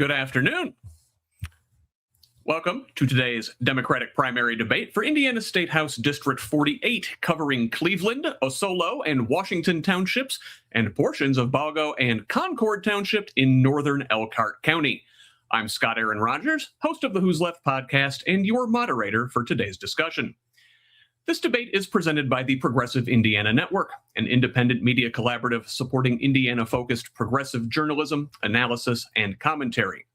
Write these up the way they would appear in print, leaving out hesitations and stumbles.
Good afternoon. Welcome to today's Democratic primary debate for Indiana State House District 48, covering Cleveland, Osolo, and Washington townships, and portions of Balgo and Concord Township in northern Elkhart County. I'm Scott Aaron Rogers, host of the Who's Left podcast and your moderator for today's discussion. This debate is presented by the Progressive Indiana Network, an independent media collaborative supporting Indiana-focused progressive journalism, analysis, and commentary.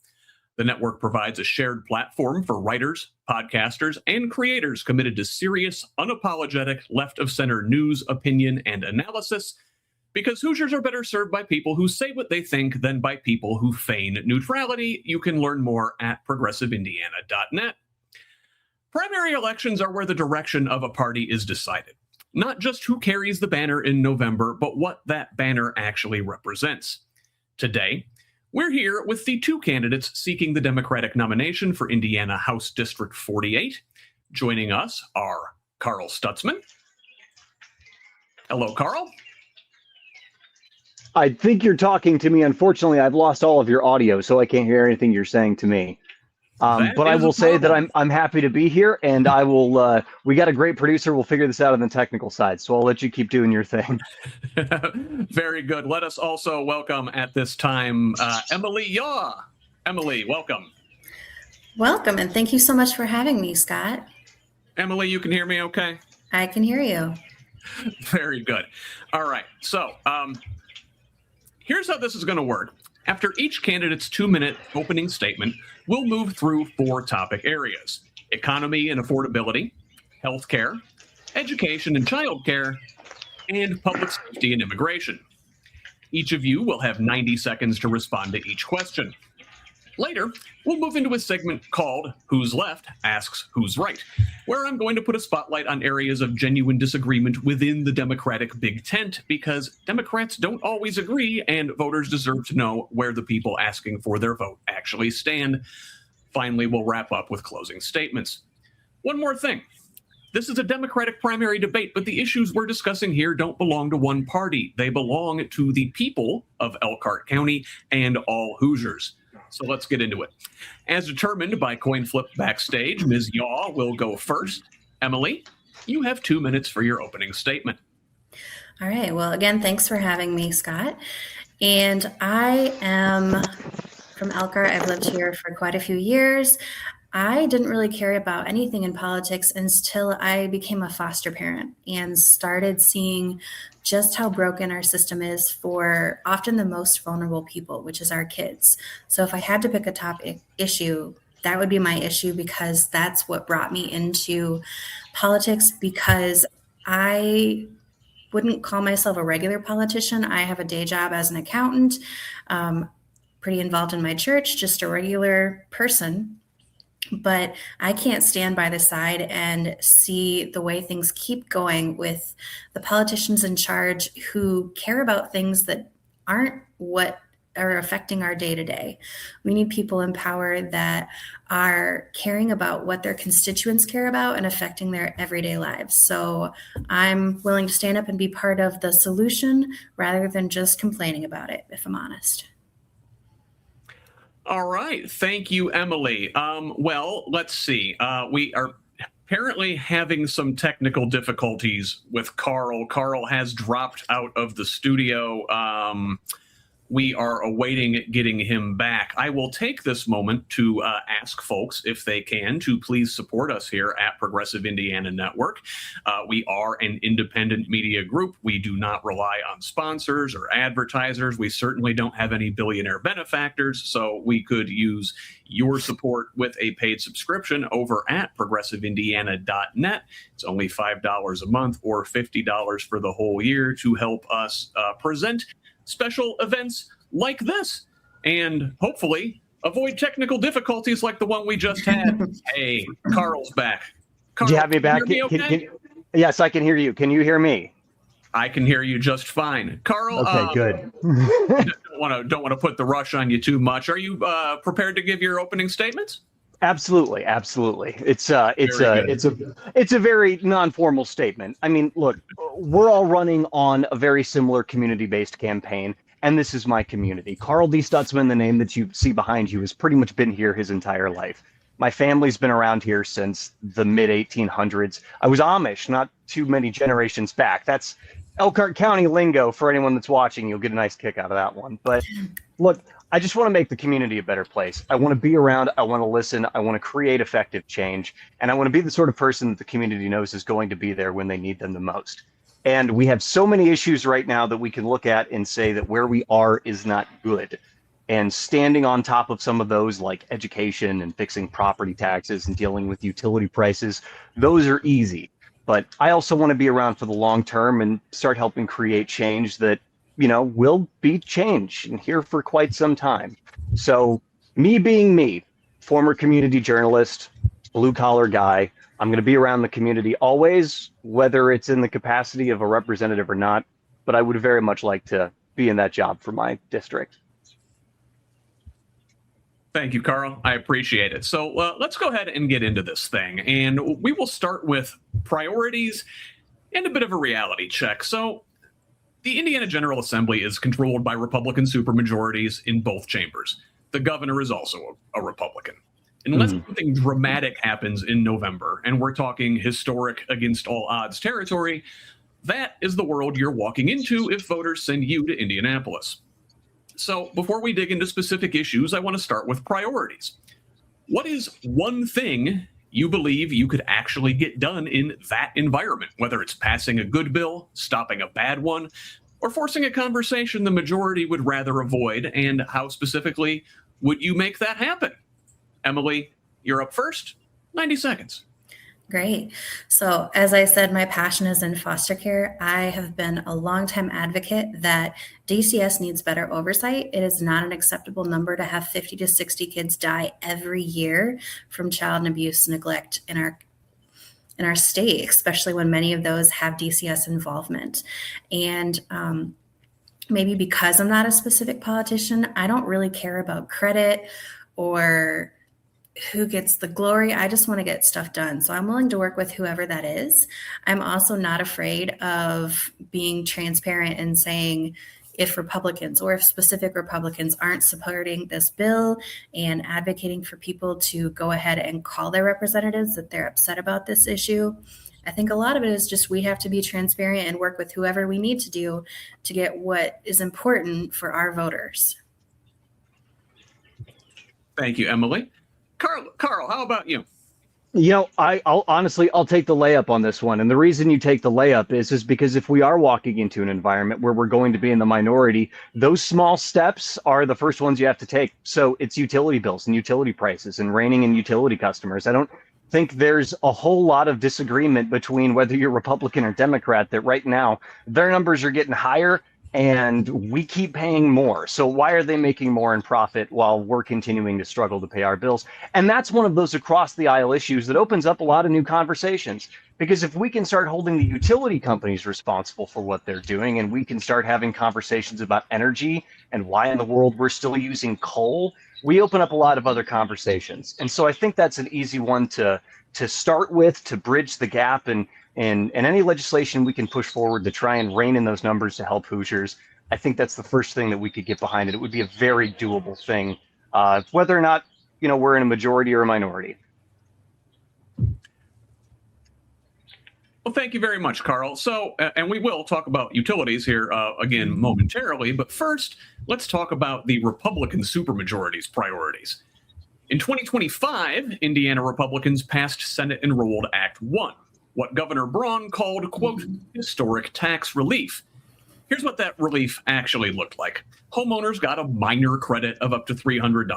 The network provides a shared platform for writers, podcasters, and creators committed to serious, unapologetic, left-of-center news, opinion, and analysis, because Hoosiers are better served by people who say what they think than by people who feign neutrality. You can learn more at progressiveindiana.net. Primary elections are where the direction of a party is decided. Not just who carries the banner in November, but what that banner actually represents. Today, we're here with the two candidates seeking the Democratic nomination for Indiana House District 48. Joining us are Carl Stutsman. Hello, Carl. I think you're talking to me. Unfortunately, I've lost all of your audio, so I can't hear anything you're saying to me. But I will say that I'm happy to be here, and I will. We got a great producer. We'll figure this out on the technical side, so I'll let you keep doing your thing. Very good. Let us also welcome at this time Emily Yaw. Emily, welcome. Welcome, and thank you so much for having me, Scott. Emily, you can hear me okay? I can hear you. Very good. All right. So here's how this is going to work. After each candidate's 2-minute opening statement, we'll move through 4 topic areas: economy and affordability, healthcare, education and childcare, and public safety and immigration. Each of you will have 90 seconds to respond to each question. Later, we'll move into a segment called Who's Left Asks HoosRight, where I'm going to put a spotlight on areas of genuine disagreement within the Democratic big tent, because Democrats don't always agree, and voters deserve to know where the people asking for their vote actually stand. Finally, we'll wrap up with closing statements. One more thing. This is a Democratic primary debate, but the issues we're discussing here don't belong to one party. They belong to the people of Elkhart County and all Hoosiers. So let's get into it. As determined by coin flip backstage, Ms. Yaw will go first. Emily, you have 2 minutes for your opening statement. All right. Well, again, thanks for having me, Scott. And I am from Elkhart. I've lived here for quite a few years. I didn't really care about anything in politics until I became a foster parent and started seeing just how broken our system is for often the most vulnerable people, which is our kids. So if I had to pick a top issue, that would be my issue, because that's what brought me into politics, because I wouldn't call myself a regular politician. I have a day job as an accountant, pretty involved in my church, just a regular person. But I can't stand by the side and see the way things keep going with the politicians in charge who care about things that aren't what are affecting our day to day. We need people in power that are caring about what their constituents care about and affecting their everyday lives. So I'm willing to stand up and be part of the solution rather than just complaining about it, if I'm honest. All right. Thank you, Emily. Well, let's see. We are apparently having some technical difficulties with Carl. Carl has dropped out of the studio. We are awaiting getting him back. I will take this moment to ask folks, if they can, to please support us here at Progressive Indiana Network. We are an independent media group. We do not rely on sponsors or advertisers. We certainly don't have any billionaire benefactors, so we could use your support with a paid subscription over at progressiveindiana.net. It's only $5 a month or $50 for the whole year to help us present special events like this, and hopefully avoid technical difficulties like the one we just had. Hey, Carl's back. Carl, do you have me back? Yes, I can hear you. Can you hear me? I can hear you just fine. Carl, okay, good. don't want to put the rush on you too much. Are you prepared to give your opening statements? Absolutely. It's a very non-formal statement. I mean, look, we're all running on a very similar community-based campaign, and this is my community. Carl D. Stutsman, the name that you see behind you, has pretty much been here his entire life. My family's been around here since the mid-1800s. I was Amish not too many generations back. That's Elkhart County lingo for anyone that's watching. You'll get a nice kick out of that one. But look, I just want to make the community a better place. I want to be around. I want to listen. I want to create effective change. And I want to be the sort of person that the community knows is going to be there when they need them the most. And we have so many issues right now that we can look at and say that where we are is not good. And standing on top of some of those, like education and fixing property taxes and dealing with utility prices, those are easy. But I also want to be around for the long term and start helping create change that, will be change and here for quite some time. So me being me, former community journalist, blue collar guy, I'm going to be around the community always, whether it's in the capacity of a representative or not, but I would very much like to be in that job for my district. Thank you, Carl. I appreciate it. So let's go ahead and get into this thing. And we will start with priorities and a bit of a reality check. So the Indiana General Assembly is controlled by Republican supermajorities in both chambers. The governor is also a Republican. Unless something dramatic happens in November, and we're talking historic against all odds territory, that is the world you're walking into if voters send you to Indianapolis. So before we dig into specific issues, I want to start with priorities. What is one thing you believe you could actually get done in that environment, whether it's passing a good bill, stopping a bad one, or forcing a conversation the majority would rather avoid, and how specifically would you make that happen? Emily, you're up first. 90 seconds. Great. So as I said, my passion is in foster care. I have been a longtime advocate that DCS needs better oversight. It is not an acceptable number to have 50 to 60 kids die every year from child abuse, neglect in our state, especially when many of those have DCS involvement. And maybe because I'm not a specific politician, I don't really care about credit or who gets the glory. I just want to get stuff done. So I'm willing to work with whoever that is. I'm also not afraid of being transparent and saying if Republicans or if specific Republicans aren't supporting this bill and advocating for people to go ahead and call their representatives that they're upset about this issue. I think a lot of it is just we have to be transparent and work with whoever we need to do to get what is important for our voters. Thank you, Emily. Carl, how about you? I'll honestly take the layup on this one. And the reason you take the layup is because if we are walking into an environment where we're going to be in the minority, those small steps are the first ones you have to take. So it's utility bills and utility prices and reining in utility customers. I don't think there's a whole lot of disagreement between whether you're Republican or Democrat that right now their numbers are getting higher and we keep paying more. So why are they making more in profit while we're continuing to struggle to pay our bills? And that's one of those across the aisle issues that opens up a lot of new conversations. Because if we can start holding the utility companies responsible for what they're doing, and we can start having conversations about energy and why in the world we're still using coal, we open up a lot of other conversations. And so I think that's an easy one to start with, to bridge the gap, and any legislation we can push forward to try and rein in those numbers to help Hoosiers. I think that's the first thing that we could get behind it. It would be a very doable thing, whether or not we're in a majority or a minority. Well, thank you very much, Carl. So, and we will talk about utilities here again momentarily, but first, let's talk about the Republican supermajority's priorities. In 2025, Indiana Republicans passed Senate Enrolled Act 1, what Governor Braun called, quote, historic tax relief. Here's what that relief actually looked like. Homeowners got a minor credit of up to $300.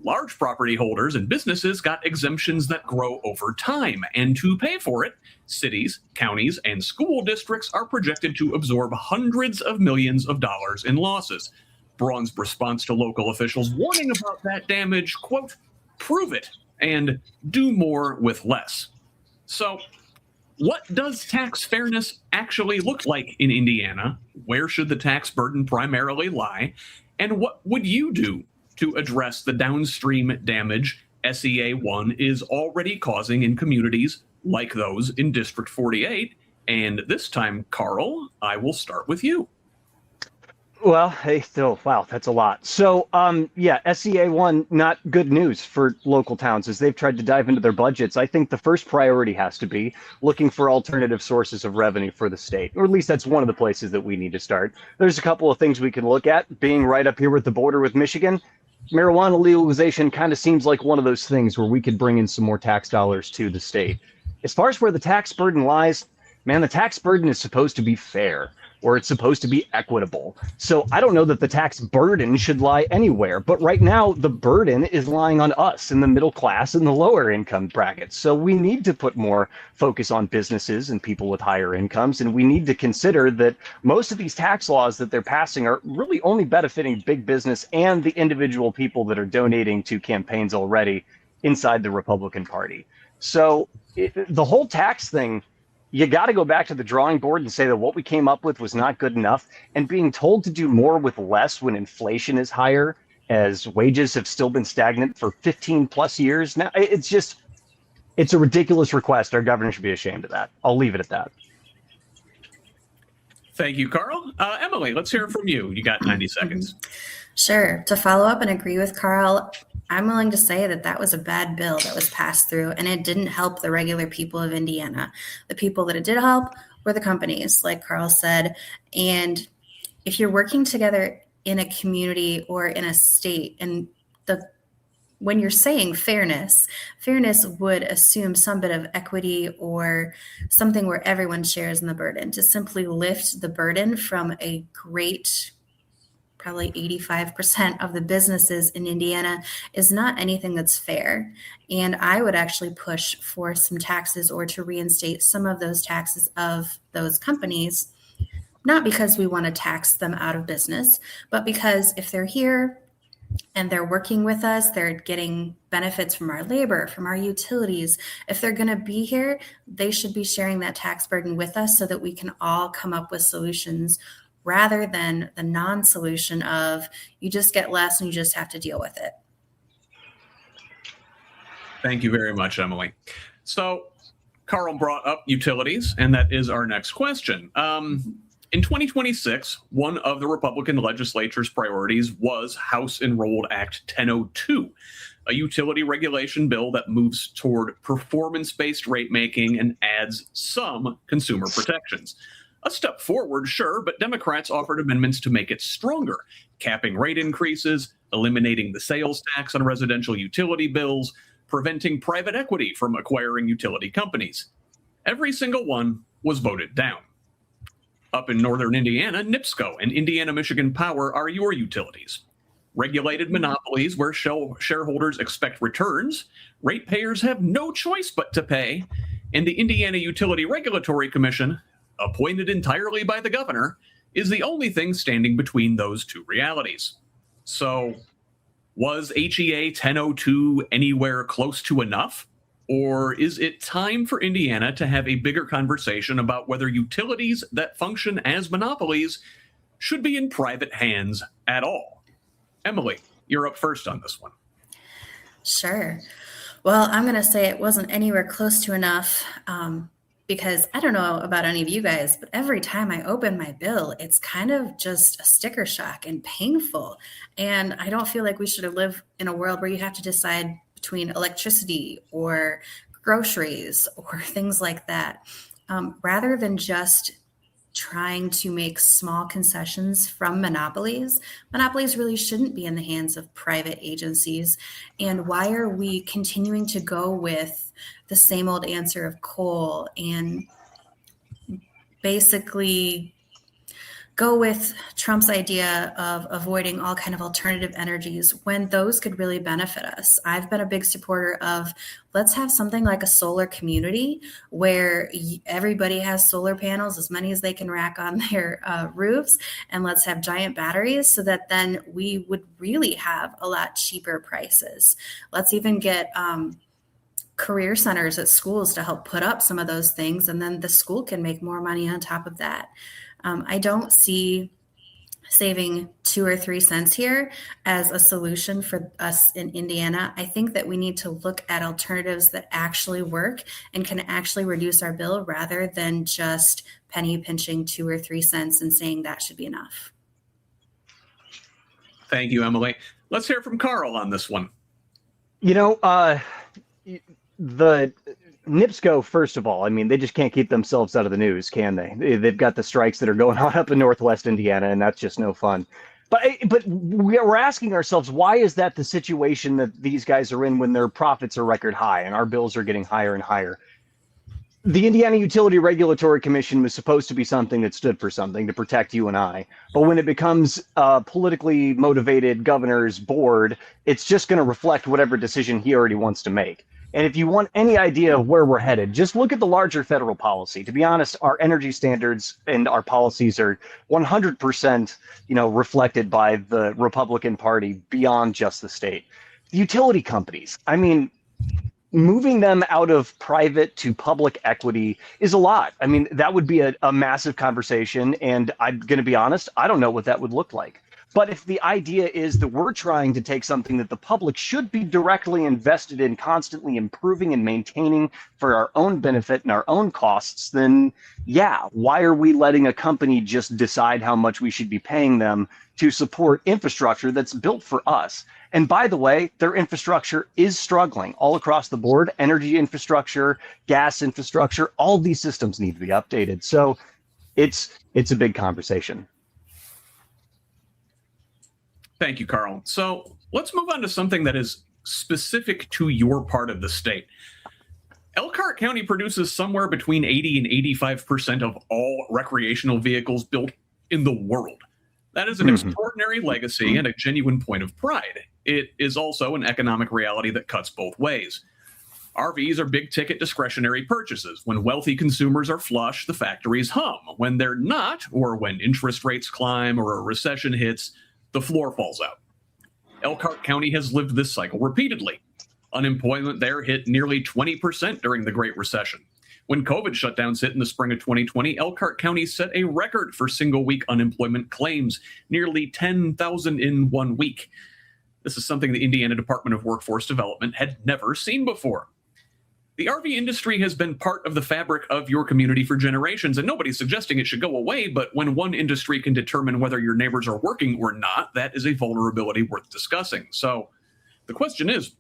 Large property holders and businesses got exemptions that grow over time. And to pay for it, cities, counties, and school districts are projected to absorb hundreds of millions of dollars in losses. Braun's response to local officials warning about that damage, quote, prove it and do more with less. So what does tax fairness actually look like in Indiana? Where should the tax burden primarily lie? And what would you do to address the downstream damage SEA 1 is already causing in communities like those in District 48? And this time, Carl, I will start with you. Well, hey, still, wow, that's a lot. So, yeah, SEA1, not good news for local towns as they've tried to dive into their budgets. I think the first priority has to be looking for alternative sources of revenue for the state, or at least that's one of the places that we need to start. There's a couple of things we can look at. Being right up here with the border with Michigan, marijuana legalization kind of seems like one of those things where we could bring in some more tax dollars to the state. As far as where the tax burden lies, man, the tax burden is supposed to be fair or it's supposed to be equitable. So I don't know that the tax burden should lie anywhere. But right now, the burden is lying on us in the middle class and the lower income brackets. So we need to put more focus on businesses and people with higher incomes. And we need to consider that most of these tax laws that they're passing are really only benefiting big business and the individual people that are donating to campaigns already inside the Republican Party. So the whole tax thing, you got to go back to the drawing board and say that what we came up with was not good enough. And being told to do more with less when inflation is higher, as wages have still been stagnant for 15 plus years now, it's a ridiculous request. Our governor should be ashamed of that. I'll leave it at that. Thank you, Carl. Emily, let's hear from you. You got 90 seconds. Sure. To follow up and agree with Carl, I'm willing to say that that was a bad bill that was passed through, and it didn't help the regular people of Indiana. The people that it did help were the companies, like Carl said. And if you're working together in a community or in a state, and when you're saying fairness would assume some bit of equity or something where everyone shares in the burden. To simply lift the burden from a great, probably 85% of the businesses in Indiana is not anything that's fair. And I would actually push for some taxes or to reinstate some of those taxes of those companies, not because we want to tax them out of business, but because if they're here and they're working with us, they're getting benefits from our labor, from our utilities. If they're going to be here, they should be sharing that tax burden with us so that we can all come up with solutions rather than the non-solution of you just get less and you just have to deal with it. Thank you very much, Emily. So Carl brought up utilities, and that is our next question. In 2026, one of the Republican legislature's priorities was House Enrolled Act 1002, a utility regulation bill that moves toward performance-based rate making and adds some consumer protections. A step forward, sure, but Democrats offered amendments to make it stronger, capping rate increases, eliminating the sales tax on residential utility bills, preventing private equity from acquiring utility companies. Every single one was voted down. Up in northern Indiana, NIPSCO and Indiana-Michigan Power are your utilities. Regulated monopolies where shareholders expect returns, ratepayers have no choice but to pay, and the Indiana Utility Regulatory Commission, appointed entirely by the governor, is the only thing standing between those two realities. So, was HEA 1002 anywhere close to enough? Or is it time for Indiana to have a bigger conversation about whether utilities that function as monopolies should be in private hands at all? Emily, you're up first on this one. Sure. Well, I'm going to say it wasn't anywhere close to enough because I don't know about any of you guys, but every time I open my bill, it's kind of just a sticker shock and painful. And I don't feel like we should live in a world where you have to decide between electricity or groceries or things like that, rather than just trying to make small concessions from monopolies. Monopolies really shouldn't be in the hands of private agencies. And why are we continuing to go with the same old answer of coal and basically go with Trump's idea of avoiding all kind of alternative energies when those could really benefit us? I've been a big supporter of let's have something like a solar community where everybody has solar panels, as many as they can rack on their roofs, and let's have giant batteries so that then we would really have a lot cheaper prices. Let's even get career centers at schools to help put up some of those things, and then the school can make more money on top of that. I don't see saving 2 or 3 cents here as a solution for us in Indiana. I think that we need to look at alternatives that actually work and can actually reduce our bill rather than just penny pinching 2 or 3 cents and saying that should be enough. Thank you, Emily. Let's hear from Carl on this one. You know, the NIPSCO, first of all, I mean, they just can't keep themselves out of the news, can they? They've got the strikes that are going on up in Northwest Indiana, and that's just no fun. But we're asking ourselves, why is that the situation that these guys are in when their profits are record high and our bills are getting higher and higher? The Indiana Utility Regulatory Commission was supposed to be something that stood for something to protect you and I. But when it becomes a politically motivated governor's board, it's just going to reflect whatever decision he already wants to make. And if you want any idea of where we're headed, just look at the larger federal policy. To be honest, our energy standards and our policies are 100%, reflected by the Republican Party beyond just the state. The utility companies, I mean, moving them out of private to public equity is a lot. I mean, that would be a massive conversation. And I'm going to be honest, I don't know what that would look like. But if the idea is that we're trying to take something that the public should be directly invested in, constantly improving and maintaining for our own benefit and our own costs, then yeah, why are we letting a company just decide how much we should be paying them to support infrastructure that's built for us? And by the way, their infrastructure is struggling all across the board. Energy infrastructure, gas infrastructure, all these systems need to be updated. So it's a big conversation. Thank you, Carl. So let's move on to something that is specific to your part of the state. Elkhart County produces somewhere between 80 and 85% of all recreational vehicles built in the world. That is an extraordinary legacy and a genuine point of pride. It is also an economic reality that cuts both ways. RVs are big-ticket discretionary purchases. When wealthy consumers are flush, the factories hum. When they're not, or when interest rates climb or a recession hits, the floor falls out. Elkhart County has lived this cycle repeatedly. Unemployment there hit nearly 20% during the Great Recession. When COVID shutdowns hit in the spring of 2020, Elkhart County set a record for single-week unemployment claims, nearly 10,000 in 1 week. This is something the Indiana Department of Workforce Development had never seen before. The RV industry has been part of the fabric of your community for generations, and nobody's suggesting it should go away, but when one industry can determine whether your neighbors are working or not, that is a vulnerability worth discussing. So the question is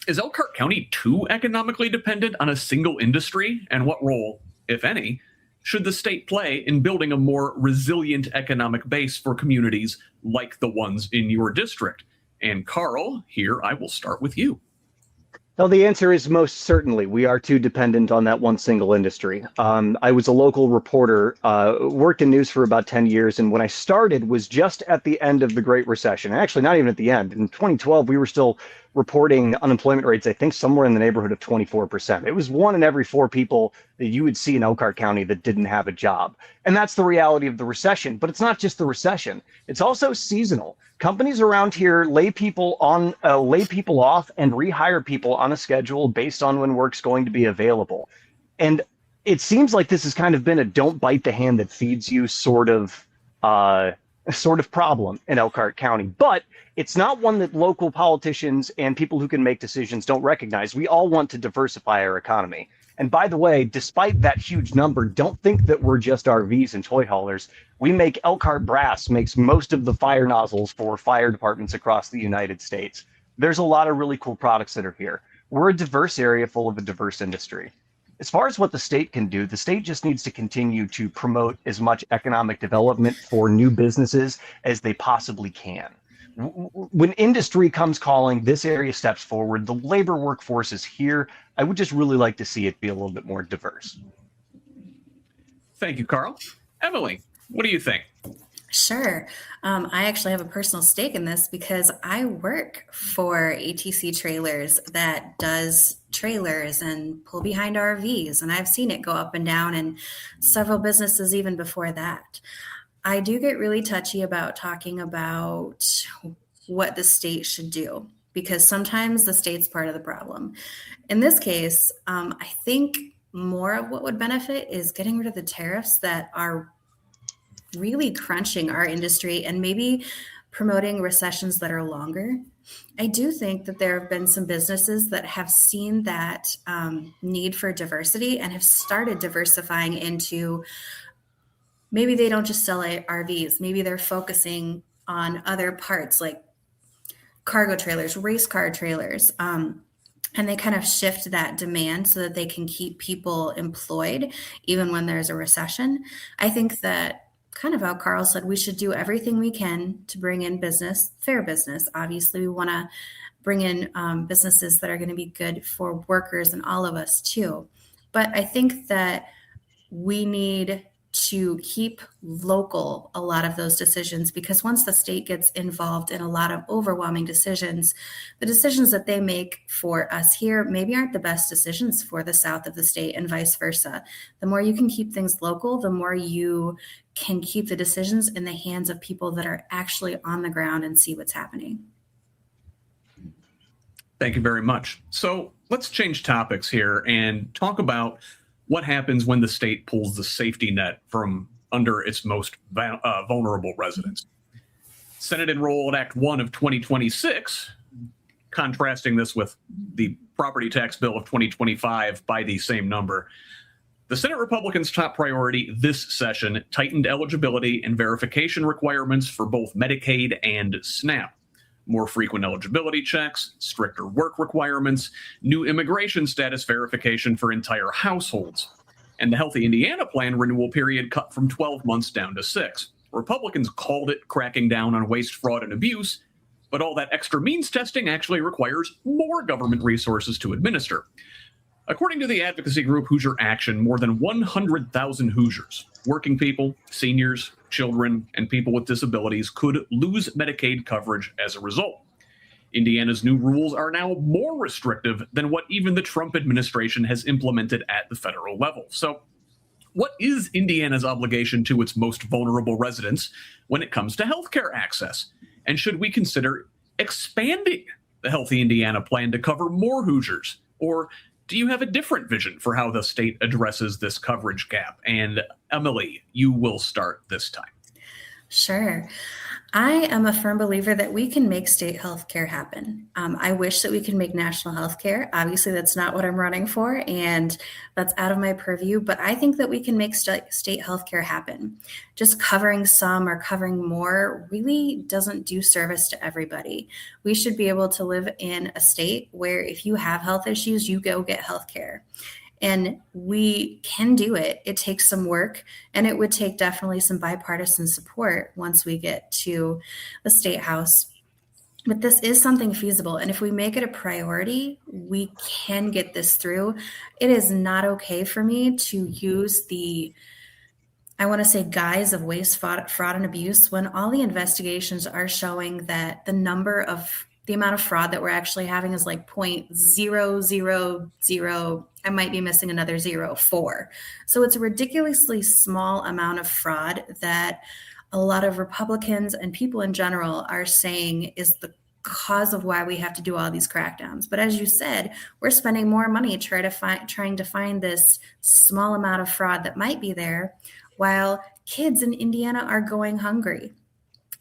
Elkhart County too economically dependent on a single industry? And what role, if any, should the state play in building a more resilient economic base for communities like the ones in your district? And Carl, here I will start with you. Well, the answer is most certainly we are too dependent on that one single industry. I was a local reporter, worked in news for about 10 years, and when I started was just at the end of the Great Recession. Actually, not even at the end. In 2012, we were still reporting unemployment rates, I think, somewhere in the neighborhood of 24%. It was 1 in every 4 people that you would see in Elkhart County that didn't have a job. And that's the reality of the recession. But it's not just the recession. It's also seasonal. Companies around here lay people off and rehire people on a schedule based on when work's going to be available. And it seems like this has kind of been a don't bite the hand that feeds you sort of problem in Elkhart County. But it's not one that local politicians and people who can make decisions don't recognize. We all want to diversify our economy. And by the way, despite that huge number, don't think that we're just RVs and toy haulers. We make Elkhart Brass makes most of the fire nozzles for fire departments across the United States. There's a lot of really cool products that are here. We're a diverse area full of a diverse industry. As far as what the state can do, the state just needs to continue to promote as much economic development for new businesses as they possibly can. When industry comes calling, this area steps forward. The labor workforce is here. I would just really like to see it be a little bit more diverse. Thank you, Carl. Emily, what do you think? Sure. I actually have a personal stake in this because I work for ATC Trailers that does trailers and pull behind RVs, and I've seen it go up and down and several businesses even before that. I do get really touchy about talking about what the state should do because sometimes the state's part of the problem. In this case, I think more of what would benefit is getting rid of the tariffs that are really crunching our industry and maybe promoting recessions that are longer. I do think that there have been some businesses that have seen that need for diversity and have started diversifying into maybe they don't just sell RVs. Maybe they're focusing on other parts like cargo trailers, race car trailers. And they kind of shift that demand so that they can keep people employed even when there's a recession. I think that kind of how Carl said, we should do everything we can to bring in business, fair business. Obviously, we want to bring in businesses that are going to be good for workers and all of us too. But I think that we need to keep local a lot of those decisions, because once the state gets involved in a lot of overwhelming decisions, the decisions that they make for us here maybe aren't the best decisions for the south of the state, and vice versa. The more you can keep things local, the more you can keep the decisions in the hands of people that are actually on the ground and see what's happening. Thank you very much. So let's change topics here and talk about what happens when the state pulls the safety net from under its most vulnerable residents. Senate Enrolled Act 1 of 2026, contrasting this with the property tax bill of 2025 by the same number. The Senate Republicans' top priority this session tightened eligibility and verification requirements for both Medicaid and SNAP. More frequent eligibility checks, stricter work requirements, new immigration status verification for entire households, and the Healthy Indiana Plan renewal period cut from 12 months down to 6. Republicans called it cracking down on waste, fraud, and abuse, but all that extra means testing actually requires more government resources to administer. According to the advocacy group Hoosier Action, more than 100,000 Hoosiers, working people, seniors, children, and people with disabilities could lose Medicaid coverage as a result. Indiana's new rules are now more restrictive than what even the Trump administration has implemented at the federal level. So, what is Indiana's obligation to its most vulnerable residents when it comes to healthcare access? And should we consider expanding the Healthy Indiana Plan to cover more Hoosiers? Or do you have a different vision for how the state addresses this coverage gap? And Emily, you will start this time. Sure. I am a firm believer that we can make state healthcare happen. I wish that we could make national healthcare. Obviously, that's not what I'm running for, and that's out of my purview, but I think that we can make state healthcare happen. Just covering some or covering more really doesn't do service to everybody. We should be able to live in a state where if you have health issues, you go get healthcare. And we can do it. It takes some work, and it would take definitely some bipartisan support once we get to the state house. But this is something feasible. And if we make it a priority, we can get this through. It is not okay for me to use the, I want to say, guise of waste, fraud, and abuse when all the investigations are showing that the amount of fraud that we're actually having is like 0.000, I might be missing another 0.4. So it's a ridiculously small amount of fraud that a lot of Republicans and people in general are saying is the cause of why we have to do all these crackdowns. But as you said, we're spending more money trying to find this small amount of fraud that might be there, while kids in Indiana are going hungry.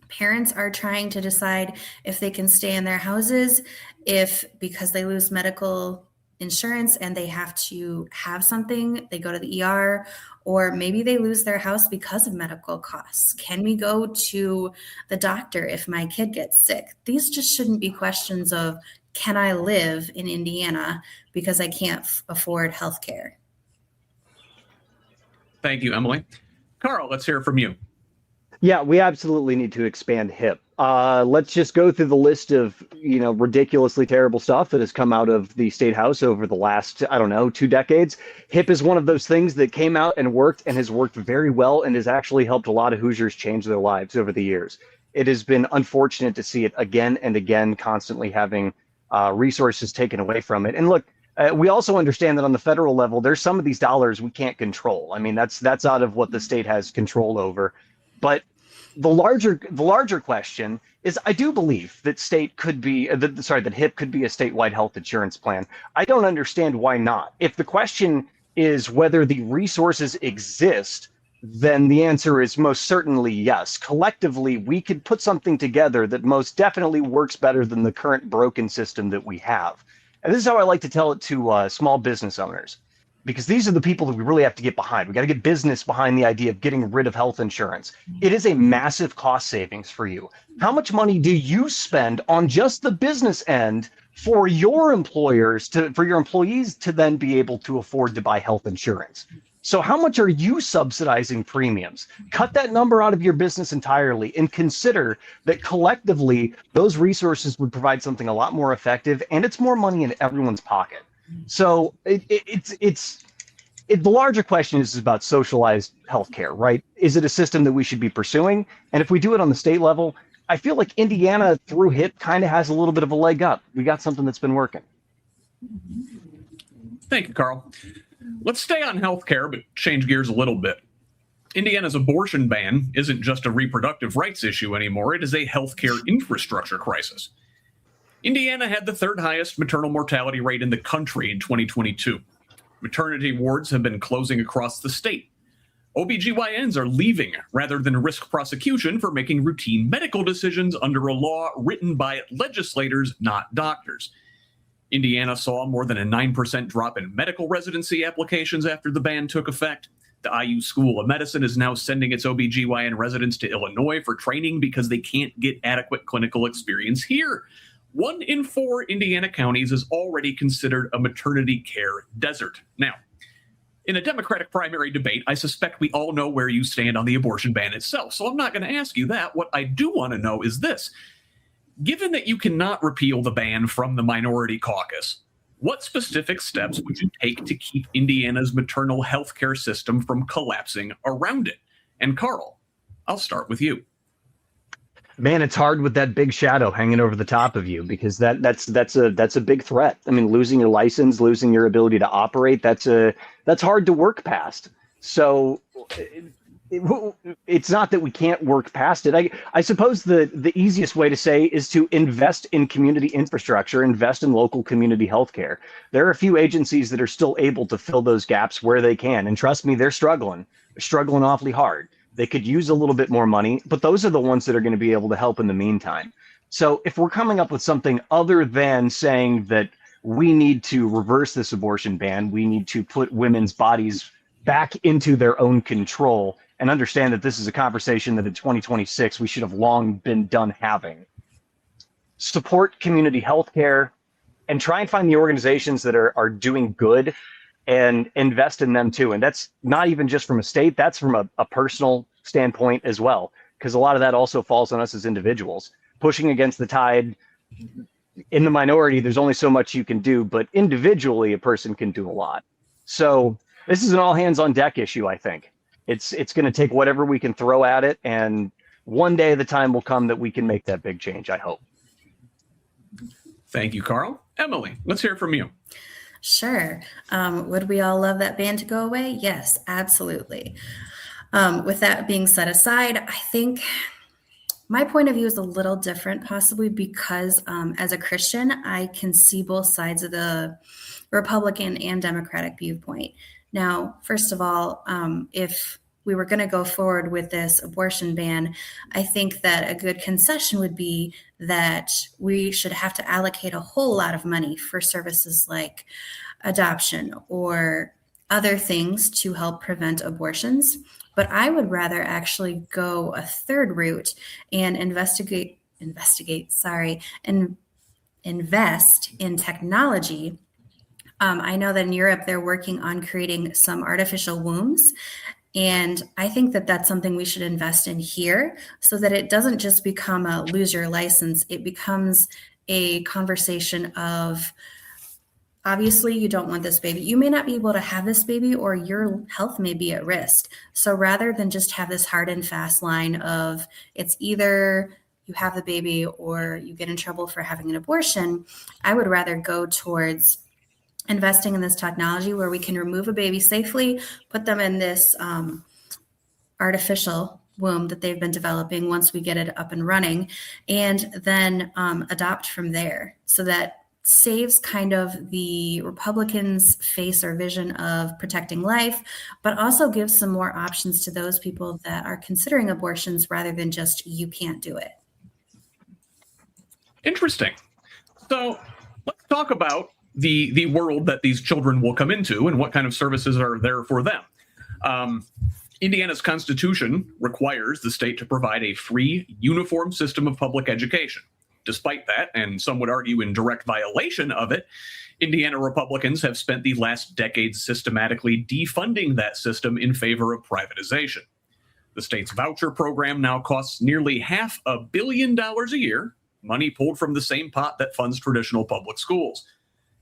Parents are trying to decide if they can stay in their houses, because they lose medical insurance and they have to have something, they go to the ER, or maybe they lose their house because of medical costs. Can we go to the doctor if my kid gets sick? These just shouldn't be questions of, can I live in Indiana because I can't afford health care? Thank you, Emily. Carl, let's hear from you. Yeah, we absolutely need to expand HIP. Let's just go through the list of, ridiculously terrible stuff that has come out of the state house over the last, 2 decades. HIP is one of those things that came out and worked and has worked very well and has actually helped a lot of Hoosiers change their lives over the years. It has been unfortunate to see it again and again, constantly having resources taken away from it. And look, we also understand that on the federal level, there's some of these dollars we can't control. I mean, that's out of what the state has control over. But the larger question is, I do believe that HIP could be a statewide health insurance plan. I don't understand why not. If the question is whether the resources exist, then the answer is most certainly yes. Collectively, we could put something together that most definitely works better than the current broken system that we have. And this is how I like to tell it to small business owners. because these are the people that we really have to get behind. We got to get business behind the idea of getting rid of health insurance. It is a massive cost savings for you. How much money do you spend on just the business end for your employers for your employees to then be able to afford to buy health insurance? So how much are you subsidizing premiums? Cut that number out of your business entirely and consider that collectively those resources would provide something a lot more effective, and it's more money in everyone's pocket. So the larger question is about socialized healthcare, right? Is it a system that we should be pursuing? And if we do it on the state level, I feel like Indiana through HIP kind of has a little bit of a leg up. We got something that's been working. Thank you, Carl. Let's stay on healthcare, but change gears a little bit. Indiana's abortion ban isn't just a reproductive rights issue anymore. It is a healthcare infrastructure crisis. Indiana had the third highest maternal mortality rate in the country in 2022. Maternity wards have been closing across the state. OBGYNs are leaving rather than risk prosecution for making routine medical decisions under a law written by legislators, not doctors. Indiana saw more than a 9% drop in medical residency applications after the ban took effect. The IU School of Medicine is now sending its OBGYN residents to Illinois for training because they can't get adequate clinical experience here. 1 in 4 Indiana counties is already considered a maternity care desert. Now, in a Democratic primary debate, I suspect we all know where you stand on the abortion ban itself, so I'm not going to ask you that. What I do want to know is this. Given that you cannot repeal the ban from the minority caucus, what specific steps would you take to keep Indiana's maternal health care system from collapsing around it? And Carl, I'll start with you. Man, it's hard with that big shadow hanging over the top of you, because that's a big threat. I mean, losing your license, losing your ability to operate, that's hard to work past. So it's not that we can't work past it. I suppose the easiest way to say is to invest in community infrastructure, invest in local community healthcare. There are a few agencies that are still able to fill those gaps where they can. And trust me, they're struggling awfully hard. They could use a little bit more money, but those are the ones that are going to be able to help in the meantime. So if we're coming up with something other than saying that we need to reverse this abortion ban, we need to put women's bodies back into their own control, and understand that this is a conversation that in 2026 we should have long been done having. Support community healthcare and try and find the organizations that are doing good and invest in them too. And that's not even just from a state, that's from a personal standpoint as well, because a lot of that also falls on us as individuals. Pushing against the tide, in the minority, there's only so much you can do, but individually, a person can do a lot. So this is an all hands on deck issue, I think. It's going to take whatever we can throw at it, and one day the time will come that we can make that big change, I hope. Thank you, Carl. Emily, let's hear from you. Sure. Would we all love that ban to go away? Yes, absolutely. With that being set aside, I think my point of view is a little different, possibly because as a Christian, I can see both sides of the Republican and Democratic viewpoint. Now, first of all, if we were going to go forward with this abortion ban, I think that a good concession would be that we should have to allocate a whole lot of money for services like adoption or other things to help prevent abortions. But I would rather actually go a third route and invest in technology. I know that in Europe, they're working on creating some artificial wombs. And I think that that's something we should invest in here so that it doesn't just become a lose your license. It becomes a conversation of, obviously, you don't want this baby. You may not be able to have this baby, or your health may be at risk. So rather than just have this hard and fast line of it's either you have the baby or you get in trouble for having an abortion, I would rather go towards investing in this technology where we can remove a baby safely, put them in this artificial womb that they've been developing once we get it up and running, and then adopt from there. So that saves kind of the Republicans' face or vision of protecting life, but also gives some more options to those people that are considering abortions rather than just, you can't do it. Interesting. So let's talk about the world that these children will come into and what kind of services are there for them. Indiana's Constitution requires the state to provide a free, uniform system of public education. Despite that, and some would argue in direct violation of it, Indiana Republicans have spent the last decade systematically defunding that system in favor of privatization. The state's voucher program now costs nearly $500 million a year, money pulled from the same pot that funds traditional public schools.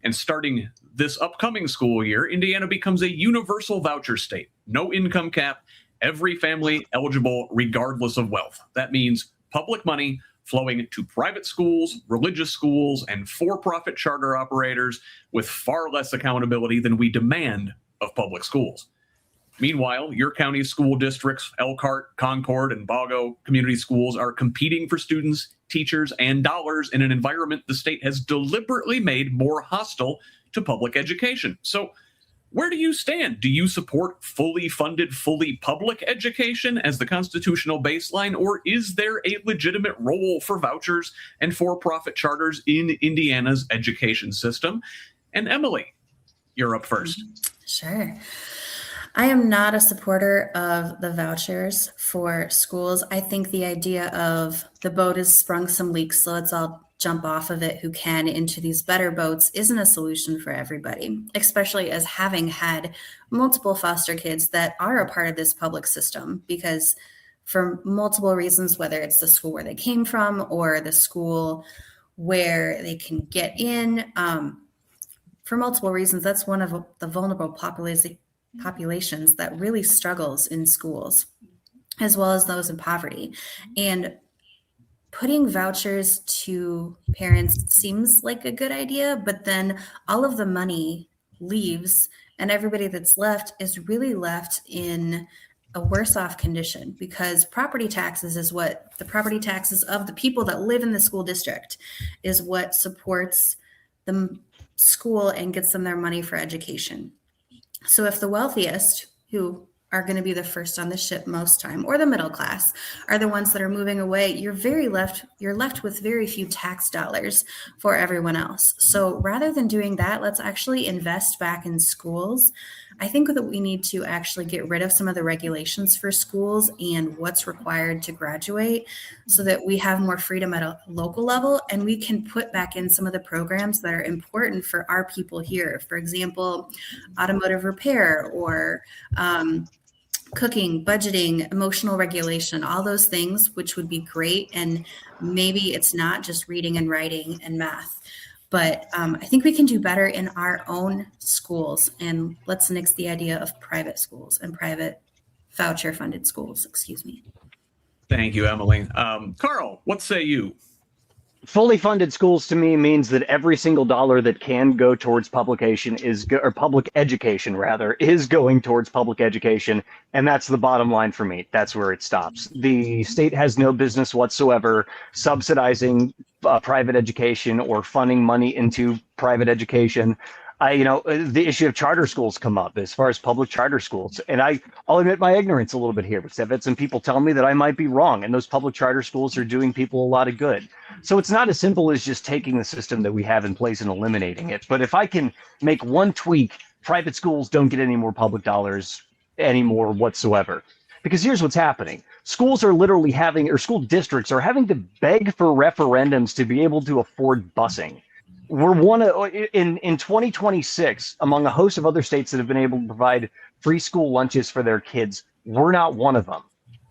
And starting this upcoming school year, Indiana becomes a universal voucher state. No income cap, every family eligible regardless of wealth. That means public money flowing to private schools, religious schools, and for-profit charter operators with far less accountability than we demand of public schools. Meanwhile, your county's school districts, Elkhart, Concord, and Bago community schools are competing for students, teachers, and dollars in an environment the state has deliberately made more hostile to public education. So where do you stand? Do you support fully funded, fully public education as the constitutional baseline, or is there a legitimate role for vouchers and for-profit charters in Indiana's education system? And Emily, you're up first. Sure. I am not a supporter of the vouchers for schools. I think the idea of the boat has sprung some leaks, so let's all jump off of it who can into these better boats isn't a solution for everybody, especially as having had multiple foster kids that are a part of this public system, because for multiple reasons, whether it's the school where they came from or the school where they can get in, for multiple reasons, that's one of the vulnerable populations that really struggles in schools, as well as those in poverty. And putting vouchers to parents seems like a good idea, but then all of the money leaves and everybody that's left is really left in a worse off condition, because property taxes is what the property taxes of the people that live in the school district is what supports the school and gets them their money for education. So if the wealthiest, who are going to be the first on the ship most time, or the middle class, are the ones that are moving away, you're left with very few tax dollars for everyone else. So rather than doing that, let's actually invest back in schools. I think that we need to actually get rid of some of the regulations for schools and what's required to graduate, so that we have more freedom at a local level and we can put back in some of the programs that are important for our people here. For example, automotive repair, or cooking, budgeting, emotional regulation, all those things, which would be great. And maybe it's not just reading and writing and math, but I think we can do better in our own schools. And let's nix the idea of private schools and private voucher funded schools. Excuse me. Thank you, Emily. Carl, what say you? Fully funded schools to me means that every single dollar that can go towards publication or public education rather, is going towards public education. And that's the bottom line for me. That's where it stops. The state has no business whatsoever subsidizing private education or funding money into private education. The issue of charter schools come up as far as public charter schools. And I'll admit my ignorance a little bit here, because I've had some people tell me that I might be wrong, and those public charter schools are doing people a lot of good. So it's not as simple as just taking the system that we have in place and eliminating it. But if I can make one tweak, private schools don't get any more public dollars anymore whatsoever. Because here's what's happening. Schools are literally school districts are having to beg for referendums to be able to afford busing. We're in 2026, among a host of other states that have been able to provide free school lunches for their kids, we're not one of them.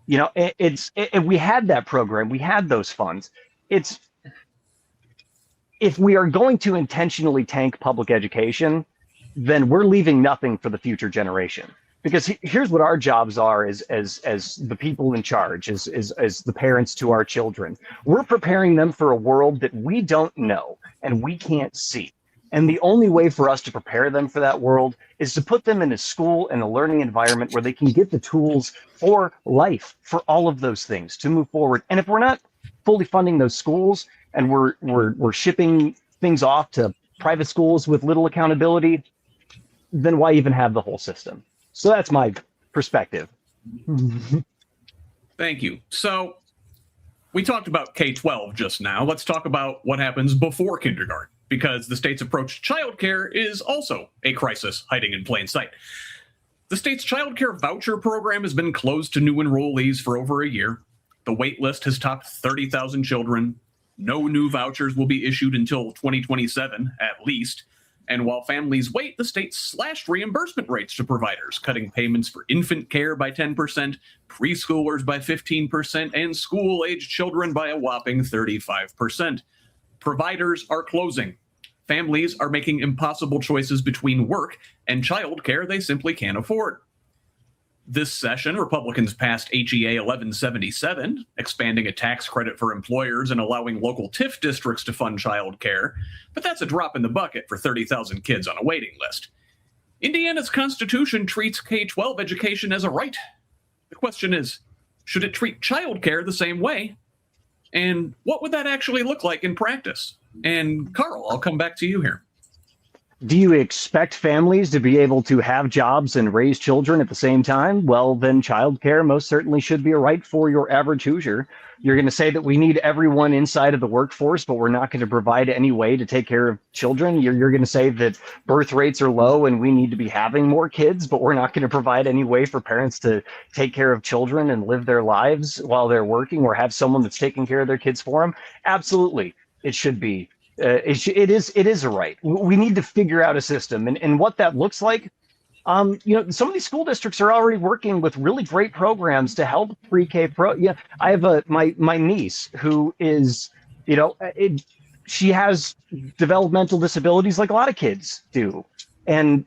We had that program, we had those funds. If we are going to intentionally tank public education, then we're leaving nothing for the future generation. Because here's what our jobs are as the people in charge, as the parents to our children. We're preparing them for a world that we don't know and we can't see. And the only way for us to prepare them for that world is to put them in a school and a learning environment where they can get the tools for life, for all of those things to move forward. And if we're not fully funding those schools and we're shipping things off to private schools with little accountability, then why even have the whole system? So that's my perspective. Thank you. So we talked about K-12 just now. Let's talk about what happens before kindergarten. because the state's approach to childcare is also a crisis hiding in plain sight. The state's childcare voucher program has been closed to new enrollees for over a year. The wait list has topped 30,000 children. No new vouchers will be issued until 2027, at least. And while families wait, the state slashed reimbursement rates to providers, cutting payments for infant care by 10%, preschoolers by 15%, and school-aged children by a whopping 35%. Providers are closing. Families are making impossible choices between work and childcare they simply can't afford. This session, Republicans passed HEA 1177, expanding a tax credit for employers and allowing local TIF districts to fund childcare, but that's a drop in the bucket for 30,000 kids on a waiting list. Indiana's Constitution treats K-12 education as a right. The question is, should it treat childcare the same way? And what would that actually look like in practice? And Carl, I'll come back to you here. Do you expect families to be able to have jobs and raise children at the same time? Well, then childcare most certainly should be a right for your average Hoosier. You're going to say that we need everyone inside of the workforce, but we're not going to provide any way to take care of children. You're going to say that birth rates are low and we need to be having more kids, but we're not going to provide any way for parents to take care of children and live their lives while they're working or have someone that's taking care of their kids for them. Absolutely, it should be. It is a right. We need to figure out a system, and what that looks like. Some of these school districts are already working with really great programs to help pre-K pro. Yeah, I have my niece who is, she has developmental disabilities like a lot of kids do, and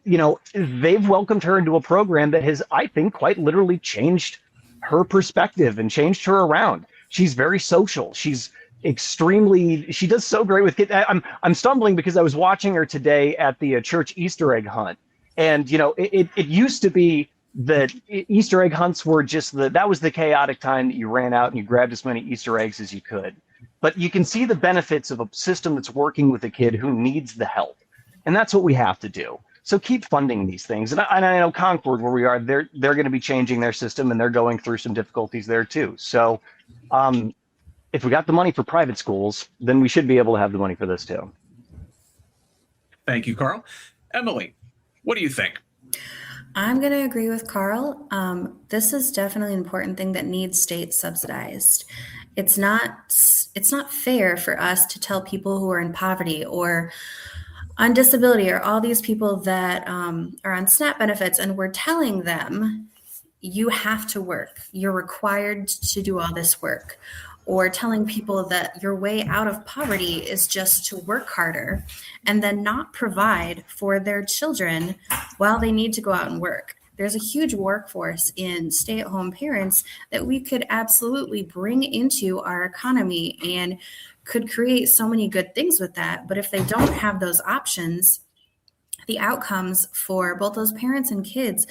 they've welcomed her into a program that has, I think, quite literally changed her perspective and changed her around. She's very social. She does so great with kids. I'm stumbling because I was watching her today at the church Easter egg hunt. And, it used to be that Easter egg hunts were just that was the chaotic time that you ran out and you grabbed as many Easter eggs as you could. But you can see the benefits of a system that's working with a kid who needs the help. And that's what we have to do. So keep funding these things. And I know Concord, where we are, they're going to be changing their system and they're going through some difficulties there too. So, if we got the money for private schools, then we should be able to have the money for this too. Thank you, Carl. Emily, what do you think? I'm going to agree with Carl. This is definitely an important thing that needs state subsidized. It's not fair for us to tell people who are in poverty or on disability or all these people that are on SNAP benefits, and we're telling them, you have to work. You're required to do all this work. Or telling people that your way out of poverty is just to work harder and then not provide for their children while they need to go out and work. There's a huge workforce in stay-at-home parents that we could absolutely bring into our economy and could create so many good things with that. But if they don't have those options, the outcomes for both those parents and kids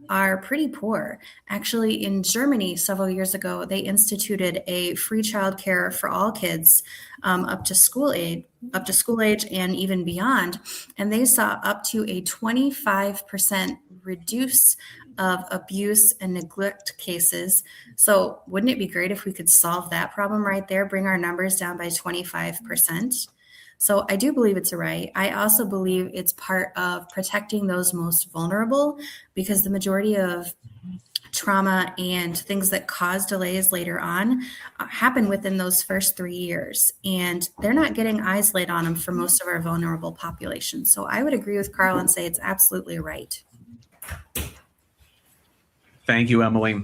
are pretty poor. Actually, in Germany, several years ago, they instituted a free childcare for all kids up to school age and even beyond. And they saw up to a 25% reduce of abuse and neglect cases. So wouldn't it be great if we could solve that problem right there, bring our numbers down by 25%? So I do believe it's a right. I also believe it's part of protecting those most vulnerable, because the majority of trauma and things that cause delays later on happen within those first 3 years. And they're not getting eyes laid on them for most of our vulnerable population. So I would agree with Carl and say it's absolutely right. Thank you, Emily.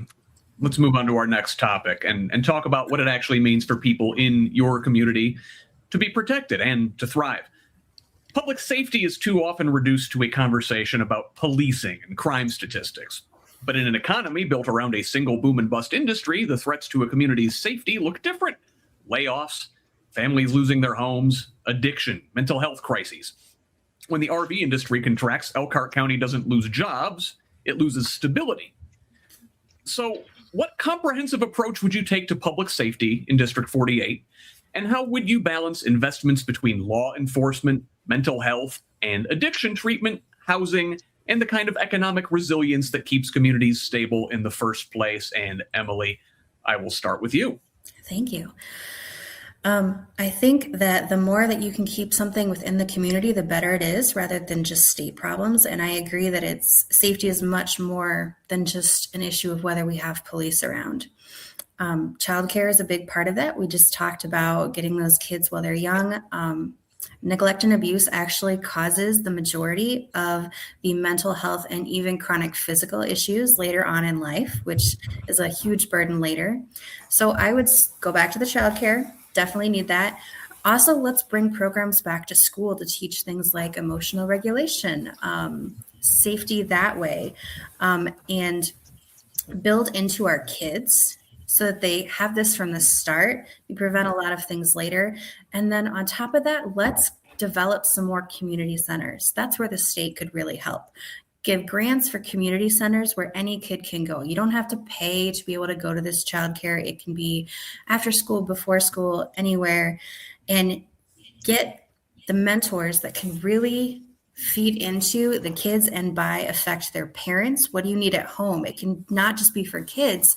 Let's move on to our next topic and talk about what it actually means for people in your community to be protected and to thrive. Public safety is too often reduced to a conversation about policing and crime statistics. But in an economy built around a single boom and bust industry, the threats to a community's safety look different. Layoffs, families losing their homes, addiction, mental health crises. When the RV industry contracts, Elkhart County doesn't lose jobs, it loses stability. So what comprehensive approach would you take to public safety in District 48? And how would you balance investments between law enforcement, mental health, and addiction treatment, housing, and the kind of economic resilience that keeps communities stable in the first place? And Emily, I will start with you. Thank you. I think that the more that you can keep something within the community, the better it is, rather than just state problems. And I agree that safety is much more than just an issue of whether we have police around. Childcare is a big part of that. We just talked about getting those kids while they're young. Neglect and abuse actually causes the majority of the mental health and even chronic physical issues later on in life, which is a huge burden later. So I would go back to the childcare. Definitely need that. Also, let's bring programs back to school to teach things like emotional regulation, safety that way, and build into our kids so that they have this from the start. You prevent a lot of things later. And then on top of that, let's develop some more community centers. That's where the state could really help. Give grants for community centers where any kid can go. You don't have to pay to be able to go to this childcare. It can be after school, before school, anywhere. And get the mentors that can really feed into the kids and by affect their parents. What do you need at home? It can not just be for kids.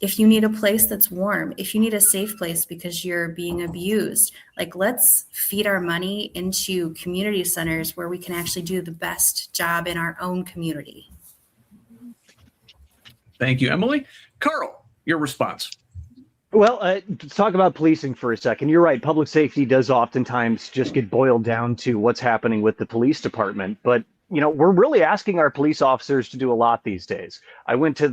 If you need a place that's warm, if you need a safe place because you're being abused, like let's feed our money into community centers where we can actually do the best job in our own community. Thank you, Emily. Carl, your response. Well, to talk about policing for a second, you're right. Public safety does oftentimes just get boiled down to what's happening with the police department. But we're really asking our police officers to do a lot these days. I went to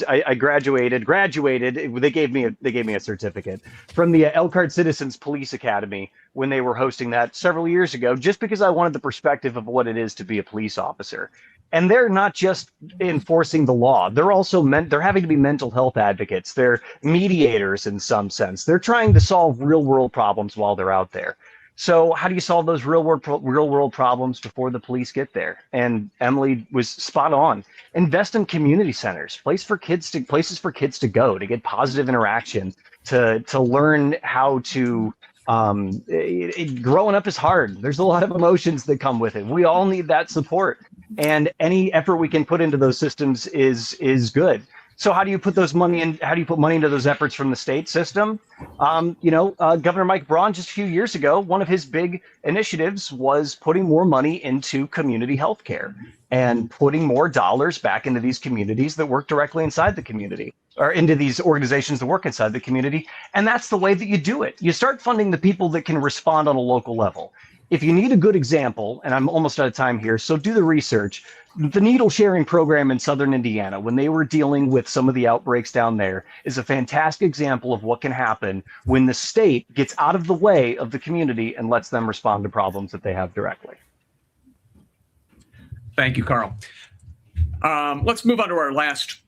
I graduated. They gave me a certificate from the Elkhart Citizens Police Academy when they were hosting that several years ago, just because I wanted the perspective of what it is to be a police officer. And they're not just enforcing the law. They're also they're having to be mental health advocates. They're mediators in some sense. They're trying to solve real world problems while they're out there. So how do you solve those real world problems before the police get there? And Emily was spot on. Invest in community centers, places for kids to go to get positive interaction, to learn how to. Growing up is hard. There's a lot of emotions that come with it. We all need that support, and any effort we can put into those systems is good. So how do you put money into those efforts from the state system? Governor Mike Braun, just a few years ago, one of his big initiatives was putting more money into community health care and putting more dollars back into these communities that work directly inside the community, or into these organizations that work inside the community. And that's the way that you do it. You start funding the people that can respond on a local level. If you need a good example, and I'm almost out of time here, so do the research. The needle sharing program in Southern Indiana, when they were dealing with some of the outbreaks down there, is a fantastic example of what can happen when the state gets out of the way of the community and lets them respond to problems that they have directly. Thank you, Carl. Let's move on to our last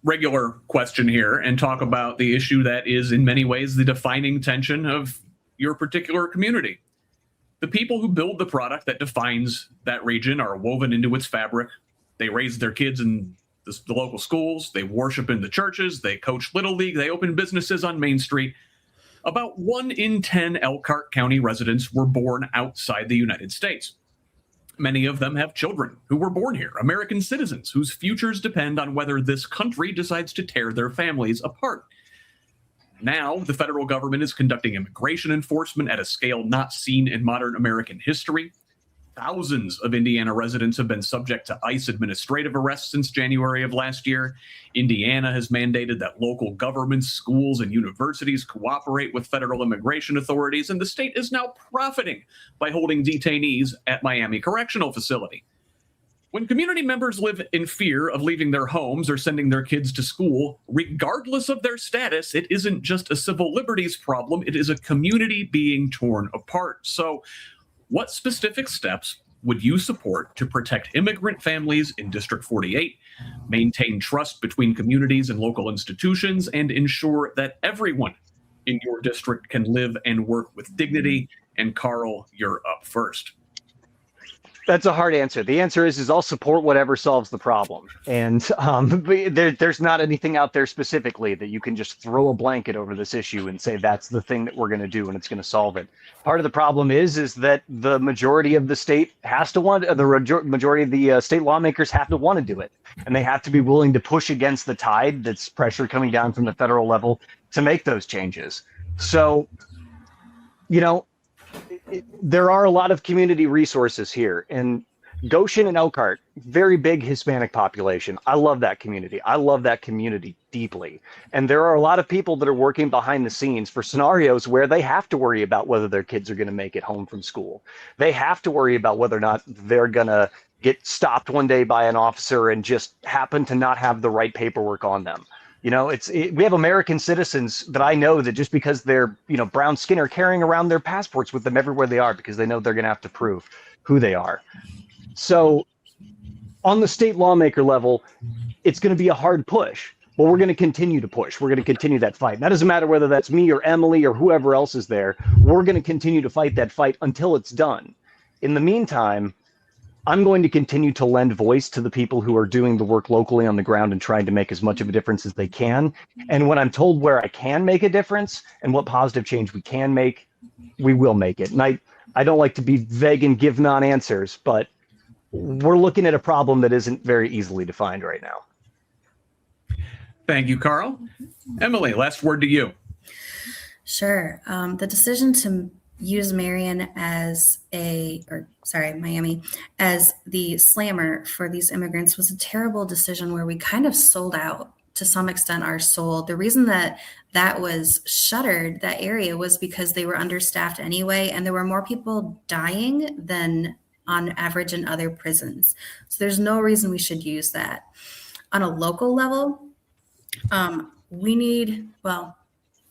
regular question here and talk about the issue that is in many ways the defining tension of your particular community. The people who build the product that defines that region are woven into its fabric. They raise their kids in the local schools. They worship in the churches. They coach Little League. They open businesses on Main Street. About 1 in 10 Elkhart County residents were born outside the United States. Many of them have children who were born here, American citizens whose futures depend on whether this country decides to tear their families apart. Now, the federal government is conducting immigration enforcement at a scale not seen in modern American history. Thousands of Indiana residents have been subject to ICE administrative arrests since January of last year. Indiana has mandated that local governments, schools, and universities cooperate with federal immigration authorities, and the state is now profiting by holding detainees at Miami Correctional Facility. When community members live in fear of leaving their homes or sending their kids to school, regardless of their status, it isn't just a civil liberties problem, it is a community being torn apart. So, what specific steps would you support to protect immigrant families in District 48, maintain trust between communities and local institutions, and ensure that everyone in your district can live and work with dignity? And Carl, you're up first. That's a hard answer. The answer is I'll support whatever solves the problem. And there's not anything out there specifically that you can just throw a blanket over this issue and say that's the thing that we're going to do and it's going to solve it. Part of the problem is that the majority of the state has to want, the majority of the state lawmakers have to want to do it. And they have to be willing to push against the tide that's pressure coming down from the federal level to make those changes. So you know, there are a lot of community resources here, and Goshen and Elkhart, very big Hispanic population. I love that community. I love that community deeply. And there are a lot of people that are working behind the scenes for scenarios where they have to worry about whether their kids are going to make it home from school. They have to worry about whether or not they're going to get stopped one day by an officer and just happen to not have the right paperwork on them. You know, we have American citizens that I know that just because they're, brown skin, are carrying around their passports with them everywhere they are because they know they're going to have to prove who they are. So on the state lawmaker level, it's going to be a hard push, but we're going to continue to push. We're going to continue that fight. That doesn't matter whether that's me or Emily or whoever else is there. We're going to continue to fight that fight until it's done. In the meantime, I'm going to continue to lend voice to the people who are doing the work locally on the ground and trying to make as much of a difference as they can. And when I'm told where I can make a difference and what positive change we can make, we will make it. And I don't like to be vague and give non-answers, but we're looking at a problem that isn't very easily defined right now. Thank you, Carl. Emily, last word to you. Sure. The decision to use Miami as the slammer for these immigrants was a terrible decision where we kind of sold out to some extent our soul. The reason that was shuttered, that area, was because they were understaffed anyway, and there were more people dying than on average in other prisons. So there's no reason we should use that. On a local level,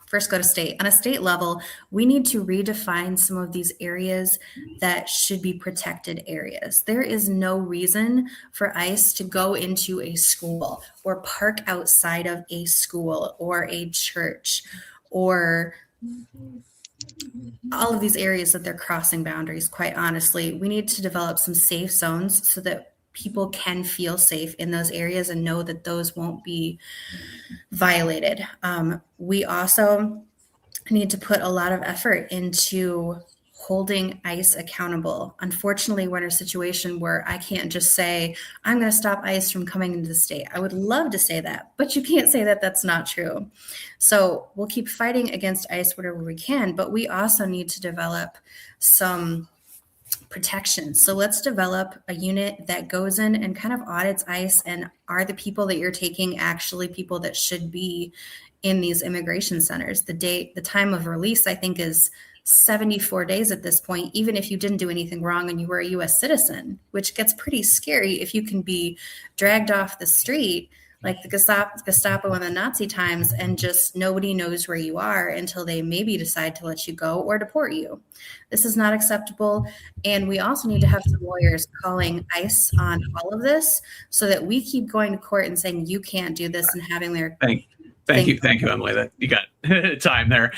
first go to state. On a state level, we need to redefine some of these areas that should be protected areas. There is no reason for ICE to go into a school or park outside of a school or a church or all of these areas that they're crossing boundaries. Quite honestly, we need to develop some safe zones so that people can feel safe in those areas and know that those won't be violated. We also need to put a lot of effort into holding ICE accountable. Unfortunately, we're in a situation where I can't just say, I'm going to stop ICE from coming into the state. I would love to say that, but you can't say that that's not true. So we'll keep fighting against ICE whatever we can, but we also need to develop some protection. So let's develop a unit that goes in and kind of audits ICE, and are the people that you're taking actually people that should be in these immigration centers? The time of release, I think, is 74 days at this point, even if you didn't do anything wrong and you were a US citizen, which gets pretty scary if you can be dragged off the street like the Gestapo in the Nazi times and just nobody knows where you are until they maybe decide to let you go or deport you. This is not acceptable. And we also need to have some lawyers calling ICE on all of this so that we keep going to court and saying, you can't do this, and having their Thank you, Emily. That you got time there.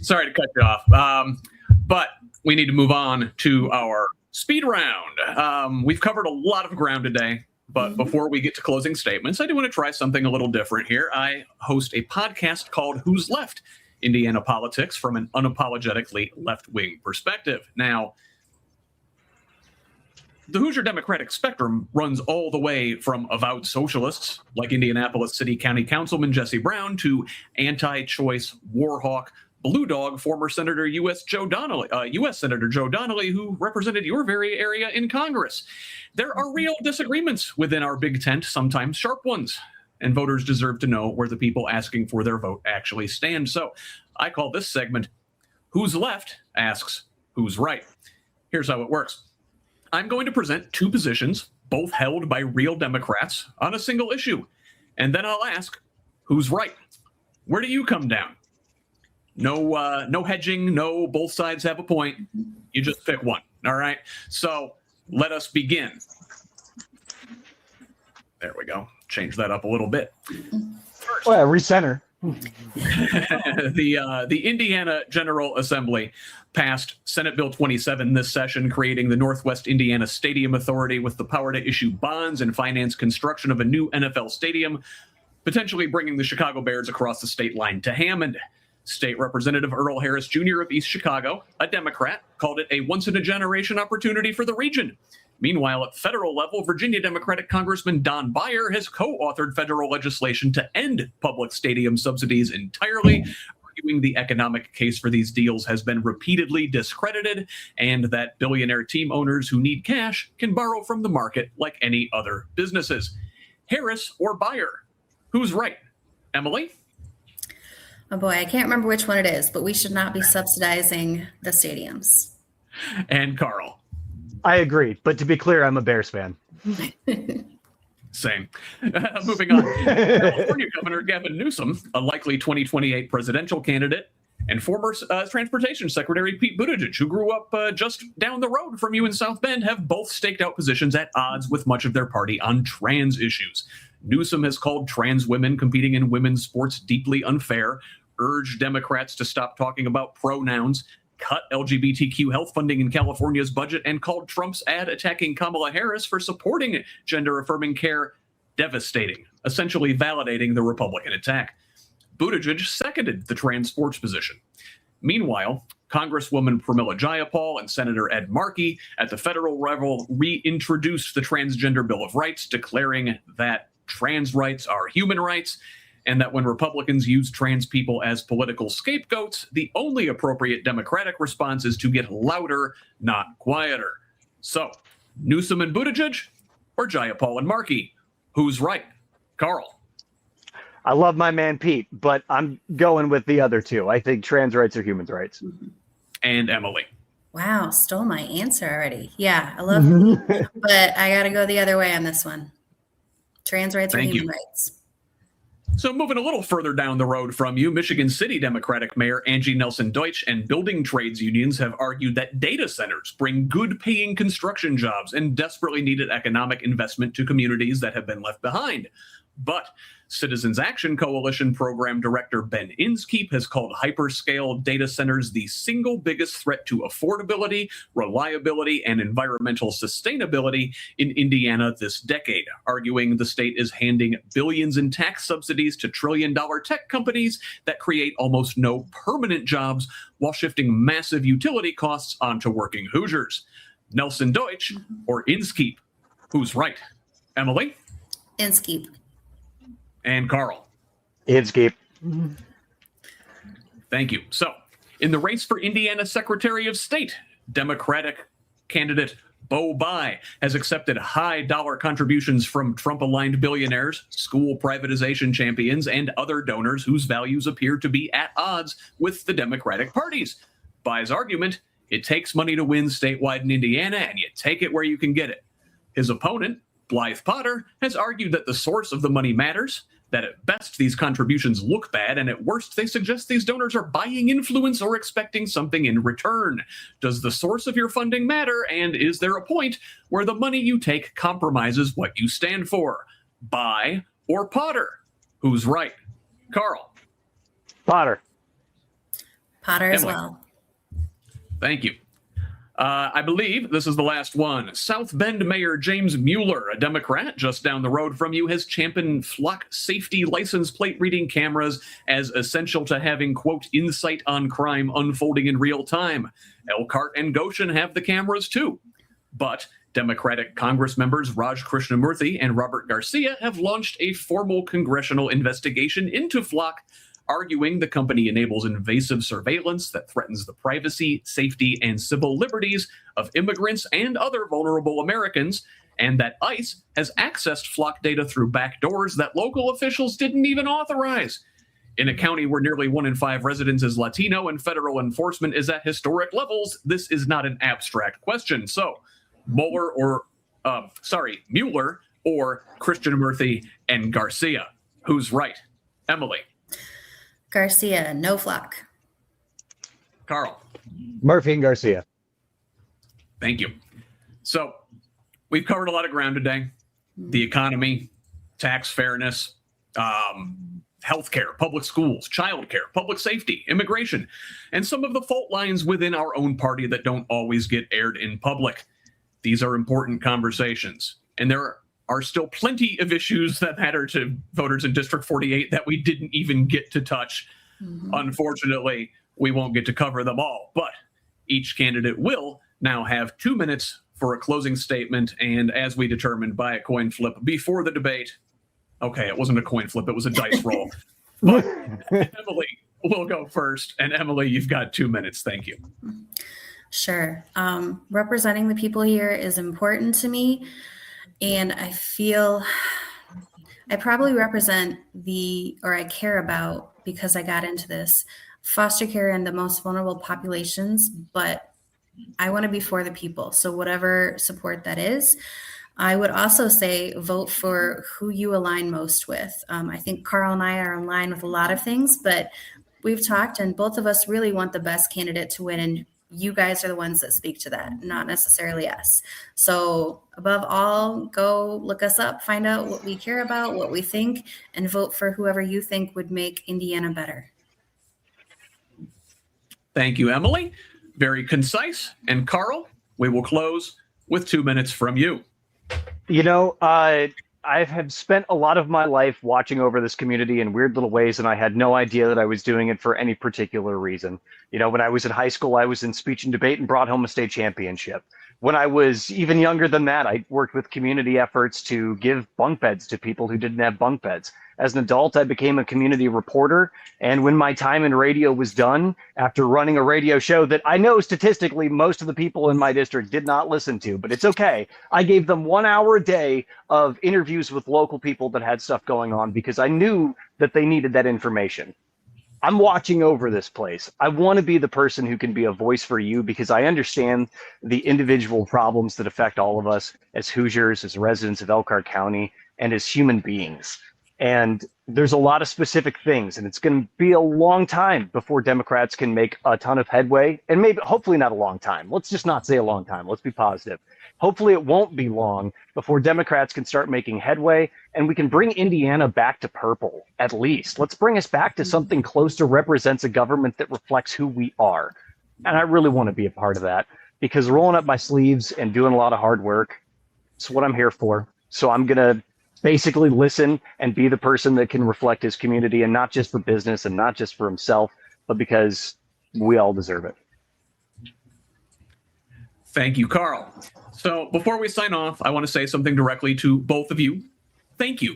Sorry to cut you off, but we need to move on to our speed round. We've covered a lot of ground today, but before we get to closing statements, I do want to try something a little different here. I host a podcast called Who's Left? Indiana Politics from an unapologetically left-wing perspective. Now, the Hoosier Democratic spectrum runs all the way from avowed socialists like Indianapolis City County Councilman Jesse Brown to anti-choice war hawk Blue Dog former Senator U.S. Senator Joe Donnelly, who represented your very area in Congress. There are real disagreements within our big tent, sometimes sharp ones, and voters deserve to know where the people asking for their vote actually stand. So I call this segment Who's Left Asks Who's Right. Here's how it works. I'm going to present two positions, both held by real Democrats, on a single issue. And then I'll ask, who's right? Where do you come down? No hedging, no both sides have a point. You just pick one, all right? So let us begin. There we go. Change that up a little bit. First, recenter. The Indiana General Assembly passed Senate Bill 27 this session, creating the Northwest Indiana Stadium Authority with the power to issue bonds and finance construction of a new NFL stadium, potentially bringing the Chicago Bears across the state line to Hammond. State Representative Earl Harris Jr. of East Chicago, a Democrat, called it a once-in-a-generation opportunity for the region. Meanwhile, at federal level, Virginia Democratic Congressman Don Beyer has co-authored federal legislation to end public stadium subsidies entirely, arguing the economic case for these deals has been repeatedly discredited and that billionaire team owners who need cash can borrow from the market like any other businesses. Harris or Buyer? Who's right? Emily? Oh boy, I can't remember which one it is, but we should not be subsidizing the stadiums. And Carl? I agree, but to be clear, I'm a Bears fan. Same. Moving on. California Governor Gavin Newsom, a likely 2028 presidential candidate, and former Transportation Secretary Pete Buttigieg, who grew up just down the road from you in South Bend, have both staked out positions at odds with much of their party on trans issues. Newsom has called trans women competing in women's sports deeply unfair, urged Democrats to stop talking about pronouns, cut LGBTQ health funding in California's budget, and called Trump's ad attacking Kamala Harris for supporting gender-affirming care devastating, essentially validating the Republican attack. Buttigieg seconded the trans sports position. Meanwhile, Congresswoman Pramila Jayapal and Senator Ed Markey at the federal level reintroduced the Transgender Bill of Rights, declaring that trans rights are human rights, and that when Republicans use trans people as political scapegoats, the only appropriate Democratic response is to get louder, not quieter. So, Newsom and Buttigieg, or Jayapal and Markey? Who's right? Carl? I love my man Pete, but I'm going with the other two. I think trans rights are human rights. And Emily? Wow, stole my answer already. Yeah, I love it, but I got to go the other way on this one. Trans rights are human rights. So moving a little further down the road from you, Michigan City Democratic Mayor Angie Nelson-Deutsch and building trades unions have argued that data centers bring good-paying construction jobs and desperately needed economic investment to communities that have been left behind. But Citizens Action Coalition Program Director Ben Inskeep has called hyperscale data centers the single biggest threat to affordability, reliability, and environmental sustainability in Indiana this decade, arguing the state is handing billions in tax subsidies to trillion-dollar tech companies that create almost no permanent jobs while shifting massive utility costs onto working Hoosiers. Nelson Deutsch or Inskeep? Who's right? Emily? Inskeep. And Carl? Inskeep. Thank you. So, in the race for Indiana Secretary of State, Democratic candidate Bo Bai has accepted high-dollar contributions from Trump-aligned billionaires, school privatization champions, and other donors whose values appear to be at odds with the Democratic parties. Bai's argument, it takes money to win statewide in Indiana, and you take it where you can get it. His opponent, Blythe Potter, has argued that the source of the money matters, that at best these contributions look bad, and at worst they suggest these donors are buying influence or expecting something in return. Does the source of your funding matter, and is there a point where the money you take compromises what you stand for? Bai or Potter? Who's right? Carl? Potter. Potter as Emily. well. Thank you. I believe this is the last one. South Bend Mayor James Mueller, a Democrat just down the road from you, has championed flock safety license plate reading cameras as essential to having, quote, insight on crime unfolding in real time. Elkhart and Goshen have the cameras too. But Democratic Congress members Raj Krishnamurthy and Robert Garcia have launched a formal congressional investigation into Flock, arguing the company enables invasive surveillance that threatens the privacy, safety, and civil liberties of immigrants and other vulnerable Americans, and that ICE has accessed Flock data through back doors that local officials didn't even authorize. In a county where nearly 1 in 5 residents is Latino and federal enforcement is at historic levels, this is not an abstract question. So, Mueller or Krishnamurthy and Garcia? Who's right? Emily? Garcia, no Flock. Carl? Murphy and Garcia. Thank you. So, we've covered a lot of ground today. The economy, tax fairness, healthcare, public schools, childcare, public safety, immigration, and some of the fault lines within our own party that don't always get aired in public. These are important conversations, and there are still plenty of issues that matter to voters in District 48 that we didn't even get to touch. Unfortunately, we won't get to cover them all, but each candidate will now have 2 minutes for a closing statement, and as we determined by a coin flip before the debate, okay, it wasn't a coin flip, it was a dice roll. But Emily, will go first. And Emily, you've got 2 minutes. Thank you. Sure. Representing the people here is important to me. And I feel I probably represent I care about, because I got into this, foster care and the most vulnerable populations, but I want to be for the people. So whatever support that is, I would also say vote for who you align most with. I think Carl and I are in line with a lot of things, but we've talked and both of us really want the best candidate to win. And you guys are the ones that speak to that, not necessarily us. So above all, go look us up, find out what we care about, what we think, and vote for whoever you think would make Indiana better. Thank you, Emily. Very concise. And Carl, we will close with 2 minutes from you. You know, I have spent a lot of my life watching over this community in weird little ways, and I had no idea that I was doing it for any particular reason. You know, when I was in high school, I was in speech and debate and brought home a state championship. When I was even younger than that, I worked with community efforts to give bunk beds to people who didn't have bunk beds. As an adult, I became a community reporter. And when my time in radio was done, after running a radio show that I know statistically most of the people in my district did not listen to, but it's okay, I gave them 1 hour a day of interviews with local people that had stuff going on because I knew that they needed that information. I'm watching over this place. I want to be the person who can be a voice for you because I understand the individual problems that affect all of us as Hoosiers, as residents of Elkhart County, and as human beings. And there's a lot of specific things, and it's going to be a long time before Democrats can make a ton of headway, and maybe, hopefully not a long time. Let's just not say a long time. Let's be positive. Hopefully it won't be long before Democrats can start making headway, and we can bring Indiana back to purple, at least. Let's bring us back to something close to represents a government that reflects who we are. And I really want to be a part of that, because rolling up my sleeves and doing a lot of hard work, it's what I'm here for. So I'm going to basically listen and be the person that can reflect his community, and not just for business and not just for himself, but because we all deserve it. Thank you, Carl. So before we sign off, I want to say something directly to both of you. Thank you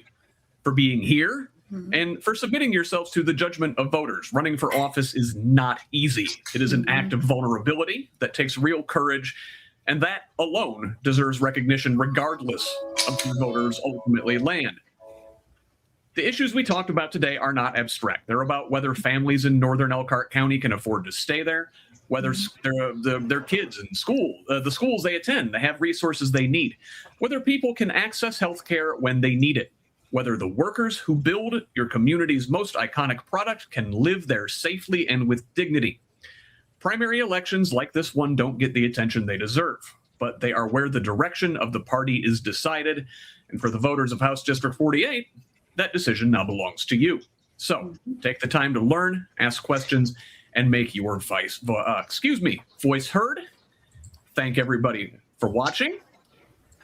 for being here and for submitting yourselves to the judgment of voters. Running for office is not easy. It is an act of vulnerability that takes real courage, and that alone deserves recognition regardless of who voters ultimately land. The issues we talked about today are not abstract. They're about whether families in northern Elkhart County can afford to stay there, whether their kids in school, the schools they attend, they have resources they need, whether people can access health care when they need it, whether the workers who build your community's most iconic product can live there safely and with dignity. Primary elections like this one don't get the attention they deserve, but they are where the direction of the party is decided. And for the voters of House District 48, that decision now belongs to you. So take the time to learn, ask questions, and make your voice heard. Thank everybody for watching.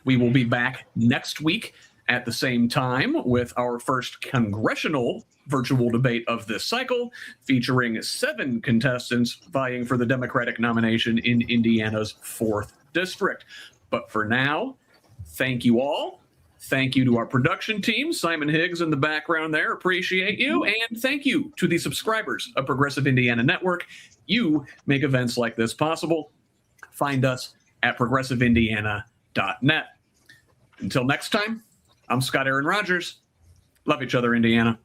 We will be back next week at the same time with our first congressional virtual debate of this cycle, featuring 7 contestants vying for the Democratic nomination in Indiana's 4th district. But for now, thank you all. Thank you to our production team, Simon Higgs in the background there. Appreciate you. And thank you to the subscribers of Progressive Indiana Network. You make events like this possible. Find us at progressiveindiana.net. Until next time, I'm Scott Aaron Rogers. Love each other, Indiana.